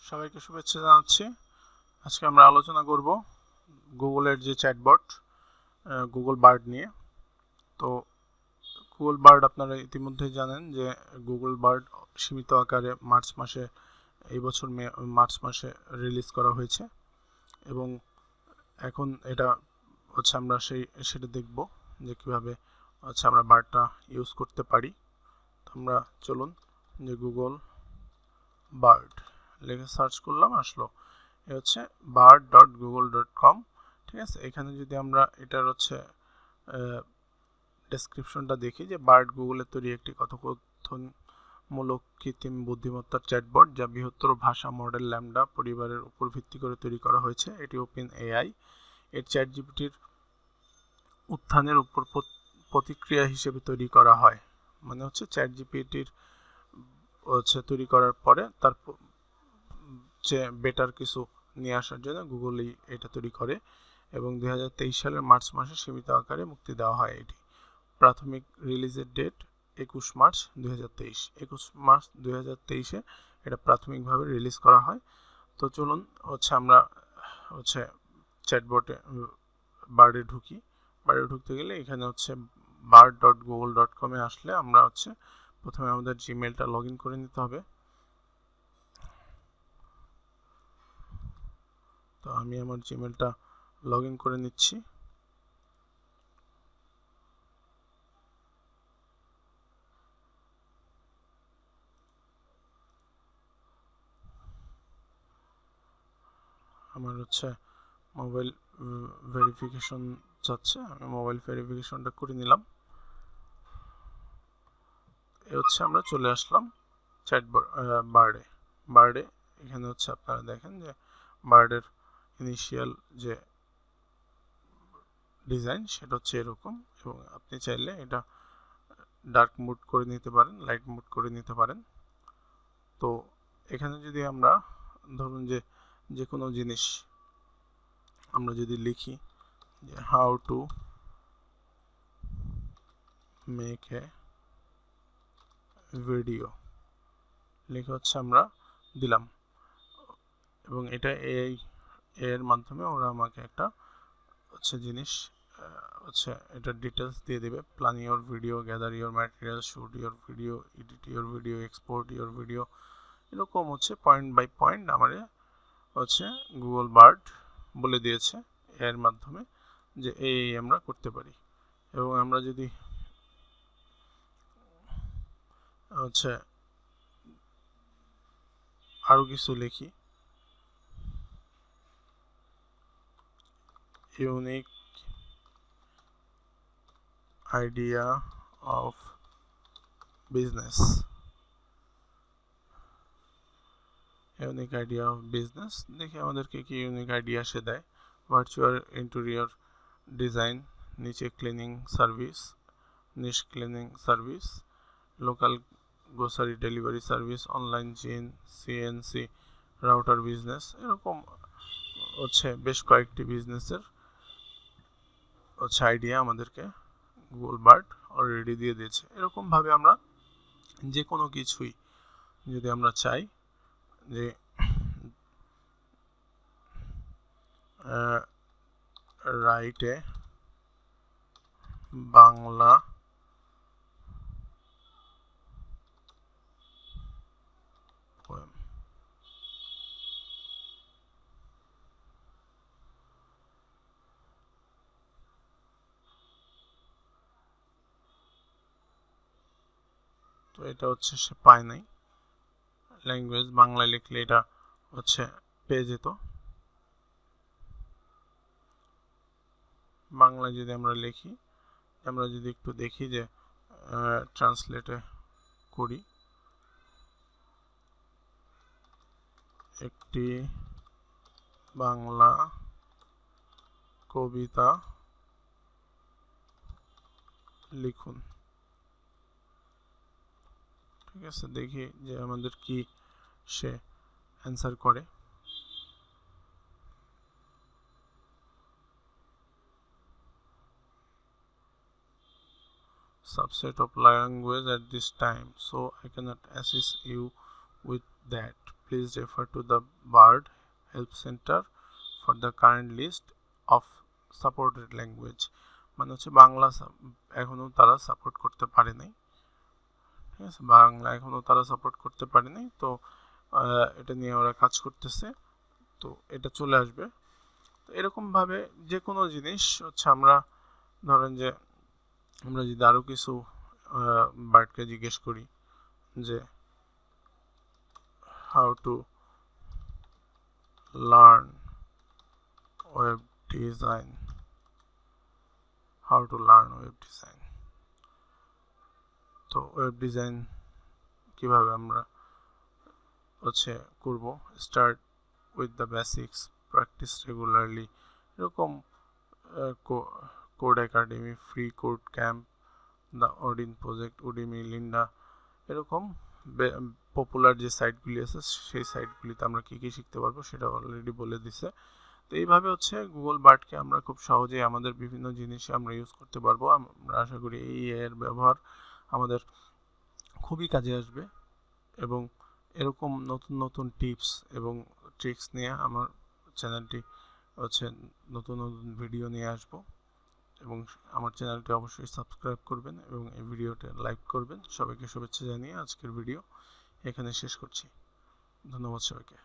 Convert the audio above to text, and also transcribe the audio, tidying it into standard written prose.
সবাইকে শুভেচ্ছা জানাচ্ছি। আজকে আমরা আলোচনা করব গুগলের যে চ্যাটবট গুগল বার্ড নিয়ে। তো গুগল বার্ড আপনারা ইতিমধ্যেই জানেন যে গুগল বার্ড সীমিত আকারে এই বছর মার্চ মাসে রিলিজ করা হয়েছে এবং এখন এটা আমরা সেটা দেখব যে কীভাবে আমরা বার্ডটা ইউজ করতে পারি। তো আমরা চলুন যে গুগল বার্ড লিখে সার্চ করলাম, আসলো এ হচ্ছে bird.google.com। ঠিক আছে, এখানে যদি আমরা এটার ডেসক্রিপশনটা দেখি যে বার্ড গুগলের তৈরি একটি কথোপকথনমূলক কৃত্রিম বুদ্ধিমত্তার চ্যাটবট যা বৃহত্তর ভাষা মডেল ল্যাম্বডা পরিবারের উপর ভিত্তি করে তৈরি করা হয়েছে। এটি ওপেন এআই এর চ্যাট জিপিটির উত্থানের উপর প্রতিক্রিয়া হিসেবে তৈরি করা হয়। মানে চ্যাট জিপিটির তৈরি করার পরে তার বেটার কিছু নিয়ে আসার জন্য গুগলই এটা তৈরি করে এবং 2023 সালের মার্চ মাসে সীমিত আকারে মুক্তি দেওয়া হয়। এটি প্রাথমিক রিলিজের ডেট 21 মার্চ 2023। 21 মার্চ 2023-এ এটা প্রাথমিকভাবে রিলিজ করা হয়। তো চলুন আমরা চ্যাটবটে বার্ডে ঢুকি। বার্ডে ঢুকতে গেলে এখানে bird.google.com-এ আসলে আমরা প্রথমে আমাদের জিমেলটা লগ ইন করে নিতে হবে। তো আমি আমার জিমেলটা লগ ইন করে নিচ্ছি। আমার মোবাইল ভেরিফিকেশন চাচ্ছে, আমি মোবাইল ভেরিফিকেশনটা করে নিলাম। আমরা চলে আসলাম বার্ডে। এখানে আপনারা দেখেন যে বার্ডের ইনিশিয়াল যে ডিজাইন সেটা এরকম, এবং আপনি চাইলে এটা ডার্ক মোড করে নিতে পারেন, লাইট মোড করে নিতে পারেন। তো এখানে যদি আমরা ধরুন যে কোনো জিনিস আমরা যদি লিখি যে how to make a video লিখে আমরা দিলাম এবং এটা এর মাধ্যমে ওরা আমাকে একটা জিনিস এটা ডিটেলস দিয়ে দেবে। Plan your video, gather your material, shoot your video, edit your video, export your video, এরকম পয়েন্ট বাই পয়েন্ট আমাদের গুগল বার্ড বলে দিয়েছে এর মাধ্যমে যে এই আমরা করতে পারি। এবং আমরা যদি আরো কিছু লিখি, unique idea of business, unique idea of business দেখে আমাদেরকে কি ইউনিক আইডিয়া সে দেয়। ভার্চুয়াল ইন্টেরিয়র ডিজাইন, নিচে cleaning service, niche cleaning service, local grocery delivery service, online CNC router business, এরকম বেশ কয়েকটি বিজনেসের আইডিয়া আমাদেরকে গুগল বার্ড অলরেডি দিয়ে দিয়েছে। এরকমভাবে আমরা যে কোনো কিছুই যদি আমরা চাই যে রাইটে বাংলা পোয়েম, তো এটা সে পায় নাই। ল্যাঙ্গুয়েজ বাংলায় লিখলে এটা পেয়ে যেত। বাংলায় যদি আমরা লিখি, আমরা যদি একটু দেখি যে ট্রান্সলেটে করি, একটি বাংলা কবিতা লিখুন। ঠিক আছে, দেখি যে আমাদের কি সে অ্যান্সার করে। subset of language at this time, so I cannot assist you with that. Please refer to the Bard help center for the current list of supported language. মানে হচ্ছে বাংলা এখনও তারা সাপোর্ট করতে পারে নাই, ঠিক আছে, বাংলা এখনও তারা সাপোর্ট করতে পারে নাই। তো এটা নিয়ে ওরা কাজ করতেছে, তো এটা চলে আসবে। তো এরকমভাবে যে কোনো জিনিস হচ্ছে আমরা ধরেন যে আমরা যদি আরও কিছু বার্ডকে জিজ্ঞেস করি যে how to learn web design, তো ওয়েব ডিজাইন কিভাবে আমরা হচ্ছে করব, start with the basics, practice regularly, এরকম Codecademy, free code camp, the Odin project, Udemy, Lynda, এরকম পপুলার যে সাইটগুলি আছে সেই সাইটগুলিতে আমরা কী কী শিখতে পারবো সেটা অলরেডি বলে দিছে। তো এইভাবে হচ্ছে গুগল বার্ডকে আমরা খুব সহজেই আমাদের বিভিন্ন জিনিসে আমরা ইউজ করতে পারবো। আমরা আশা করি এই এর ব্যবহার আমাদের খুবই কাজে আসবে, এবং এরকম নতুন নতুন টিপস এবং ট্রিক্স নিয়ে আমার চ্যানেলটি হচ্ছে নতুন নতুন ভিডিও নিয়ে আসবো, এবং আমার চ্যানেলটি অবশ্যই সাবস্ক্রাইব করবেন এবং এই ভিডিওটা লাইক করবেন। সবাইকে শুভেচ্ছা জানিয়ে আজকের ভিডিও এখানে শেষ করছি। ধন্যবাদ সবাইকে।